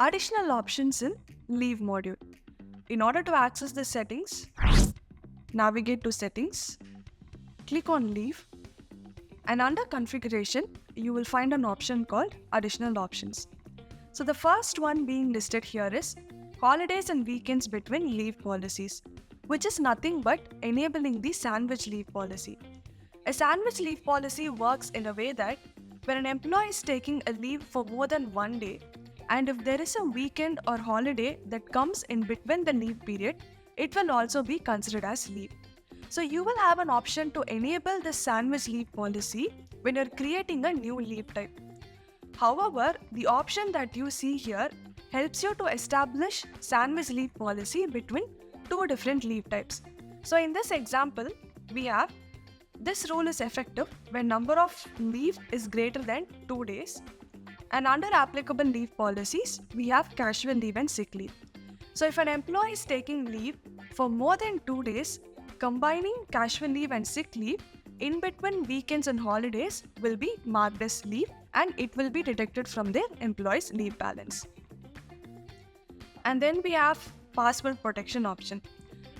additional options in Leave module. In order to access the settings, navigate to Settings, click on Leave, and under Configuration, you will find an option called Additional Options. So the first one being listed here is Holidays and Weekends Between Leave Policies, which is nothing but enabling the sandwich leave policy. A sandwich leave policy works in a way that when an employee is taking a leave for more than one day, and if there is a weekend or holiday that comes in between the leave period, it will also be considered as leave. So you will have an option to enable the sandwich leave policy when you're creating a new leave type. However, the option that you see here helps you to establish sandwich leave policy between two different leave types. So in this example, we have this rule is effective when number of leave is greater than 2 days. And under applicable leave policies, we have casual leave and sick leave. So if an employee is taking leave for more than 2 days, combining casual leave and sick leave in between weekends and holidays will be marked as leave and it will be deducted from their employee's leave balance. And then we have password protection option.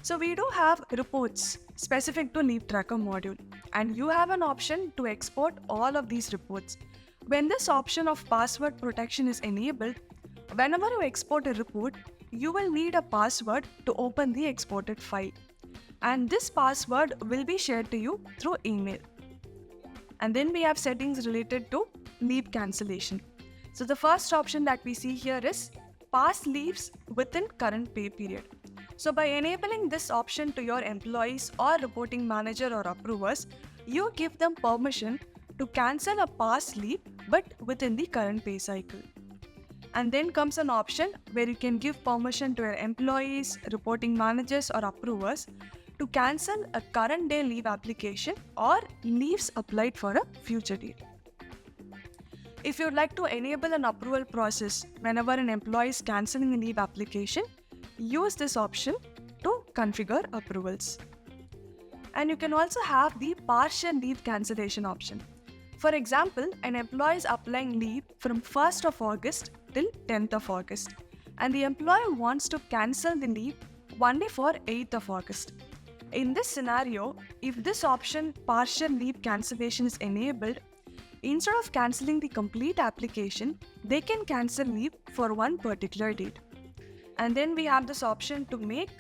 So we do have reports specific to Leave Tracker module, and you have an option to export all of these reports. When this option of password protection is enabled, whenever you export a report, you will need a password to open the exported file. And this password will be shared to you through email. And then we have settings related to leave cancellation. So the first option that we see here is past leaves within current pay period. So by enabling this option to your employees or reporting manager or approvers, you give them permission to cancel a past leave but within the current pay cycle. And then comes an option where you can give permission to your employees, reporting managers or approvers to cancel a current day leave application or leaves applied for a future date. If you'd like to enable an approval process whenever an employee is cancelling a leave application, use this option to configure approvals. And you can also have the partial leave cancellation option. For example, an employee is applying leave from 1st of August till 10th of August, and the employer wants to cancel the leave only for 8th of August. In this scenario, if this option partial leave cancellation is enabled, instead of cancelling the complete application, they can cancel leave for one particular date. And then we have this option to make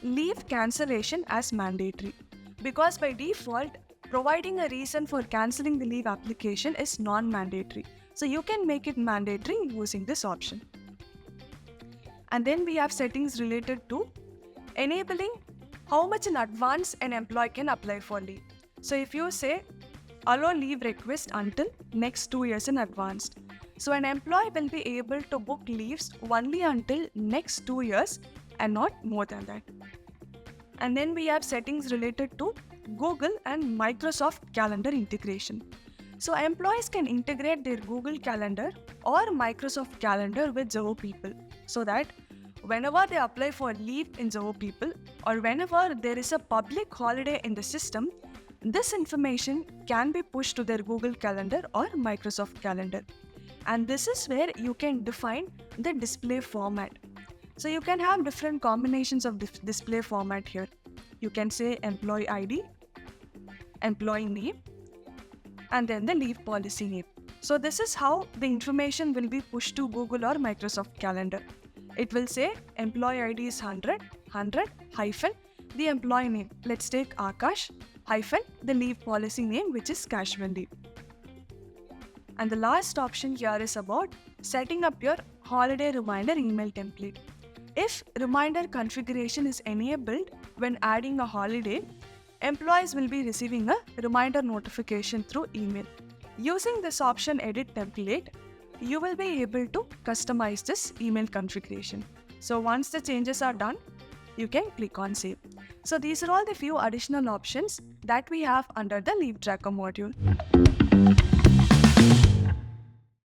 leave cancellation as mandatory, because by default, providing a reason for cancelling the leave application is non-mandatory. So you can make it mandatory using this option. And then we have settings related to enabling how much in advance an employee can apply for leave. So if you say allow leave request until next 2 years in advance, so an employee will be able to book leaves only until next 2 years and not more than that. And then we have settings related to Google and Microsoft Calendar integration. So employees can integrate their Google Calendar or Microsoft Calendar with Zoho People, so that whenever they apply for leave in Zoho People or whenever there is a public holiday in the system, this information can be pushed to their Google Calendar or Microsoft Calendar. And this is where you can define the display format. So you can have different combinations of display format here. You can say employee ID, employee name, and then the leave policy name. So this is how the information will be pushed to Google or Microsoft Calendar. It will say employee ID is 100 hyphen the employee name. Let's take Akash hyphen the leave policy name, which is casual leave. And the last option here is about setting up your holiday reminder email template. If reminder configuration is enabled when adding a holiday, employees will be receiving a reminder notification through email. Using this option edit template, you will be able to customize this email configuration. So once the changes are done, you can click on save. So these are all the few additional options that we have under the Leave Tracker module.